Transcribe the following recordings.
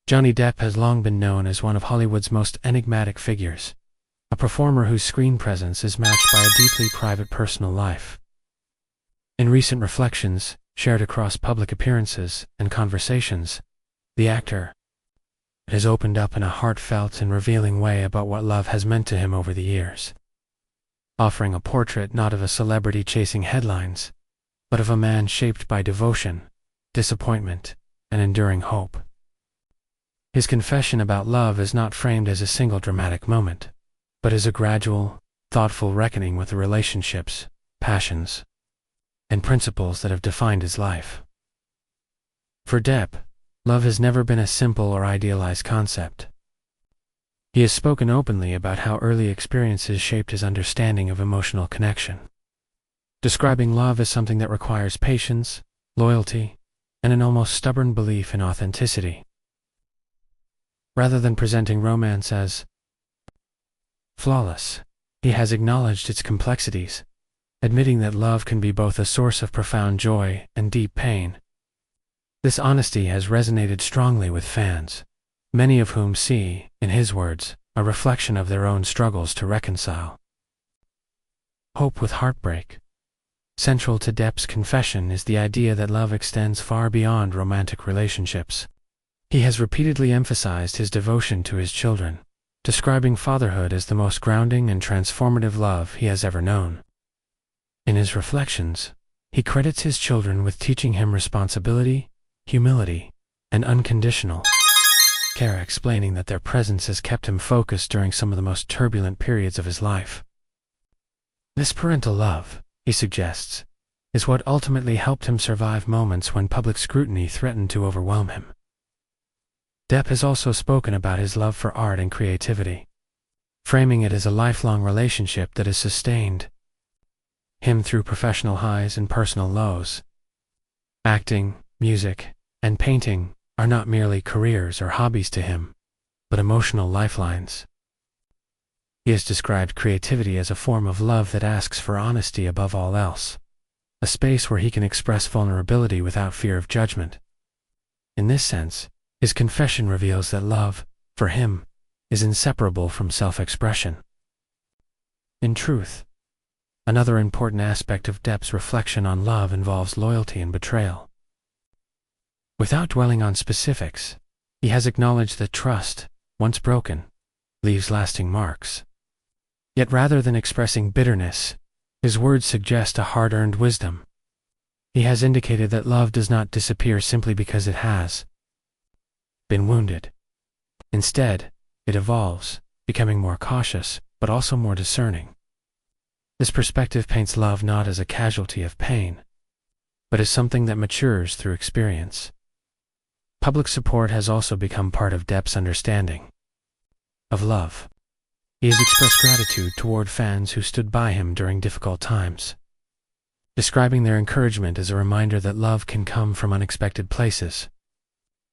Johnny Depp has long been known as one of Hollywood's most enigmatic figures, a performer whose screen presence is matched by a deeply private personal life. In recent reflections, shared across public appearances and conversations, the actor has opened up in a heartfelt and revealing way about what love has meant to him over the years, offering a portrait not of a celebrity chasing headlines, but of a man shaped by devotion, disappointment, and enduring hope. His confession about love is not framed as a single dramatic moment, but as a gradual, thoughtful reckoning with the relationships, passions, and principles that have defined his life. For Depp, love has never been a simple or idealized concept. He has spoken openly about how early experiences shaped his understanding of emotional connection, describing love as something that requires patience, loyalty, and an almost stubborn belief in authenticity. Rather than presenting romance as flawless, he has acknowledged its complexities, admitting that love can be both a source of profound joy and deep pain. This honesty has resonated strongly with fans, many of whom see, in his words, a reflection of their own struggles to reconcile hope with heartbreak. Central to Depp's confession is the idea that love extends far beyond romantic relationships. He has repeatedly emphasized his devotion to his children, describing fatherhood as the most grounding and transformative love he has ever known. In his reflections, he credits his children with teaching him responsibility, humility, and unconditional care, explaining that their presence has kept him focused during some of the most turbulent periods of his life. This parental love, he suggests, is what ultimately helped him survive moments when public scrutiny threatened to overwhelm him. Depp has also spoken about his love for art and creativity, framing it as a lifelong relationship that has sustained him through professional highs and personal lows. Acting, music, and painting are not merely careers or hobbies to him, but emotional lifelines. He has described creativity as a form of love that asks for honesty above all else, a space where he can express vulnerability without fear of judgment. In this sense, his confession reveals that love, for him, is inseparable from self-expression. In truth, another important aspect of Depp's reflection on love involves loyalty and betrayal. Without dwelling on specifics, he has acknowledged that trust, once broken, leaves lasting marks. Yet rather than expressing bitterness, his words suggest a hard-earned wisdom. He has indicated that love does not disappear simply because it has been wounded. Instead, it evolves, becoming more cautious, but also more discerning. This perspective paints love not as a casualty of pain, but as something that matures through experience. Public support has also become part of Depp's understanding of love. He has expressed gratitude toward fans who stood by him during difficult times, describing their encouragement as a reminder that love can come from unexpected places.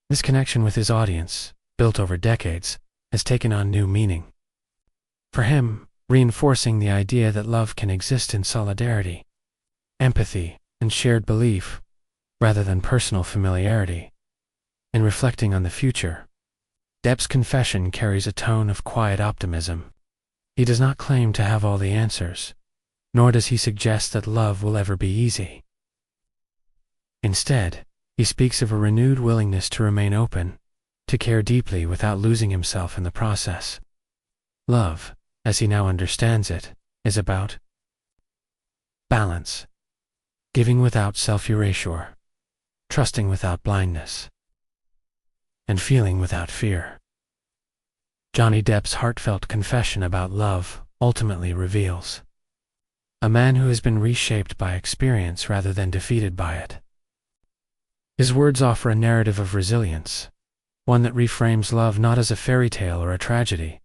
This connection with his audience, built over decades, has taken on new meaning. For him, reinforcing the idea that love can exist in solidarity, empathy, and shared belief, rather than personal familiarity. In reflecting on the future, Depp's confession carries a tone of quiet optimism. He does not claim to have all the answers, nor does he suggest that love will ever be easy. Instead, he speaks of a renewed willingness to remain open, to care deeply without losing himself in the process. Love, as he now understands it, is about balance, giving without self-erasure, trusting without blindness, and feeling without fear. Johnny Depp's heartfelt confession about love ultimately reveals a man who has been reshaped by experience rather than defeated by it. His words offer a narrative of resilience, one that reframes love not as a fairy tale or a tragedy,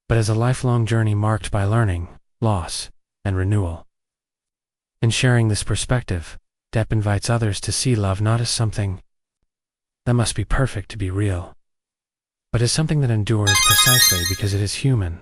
but as a lifelong journey marked by learning, loss, and renewal. In sharing this perspective, Depp invites others to see love not as something that must be perfect to be real, but as something that endures precisely because it is human,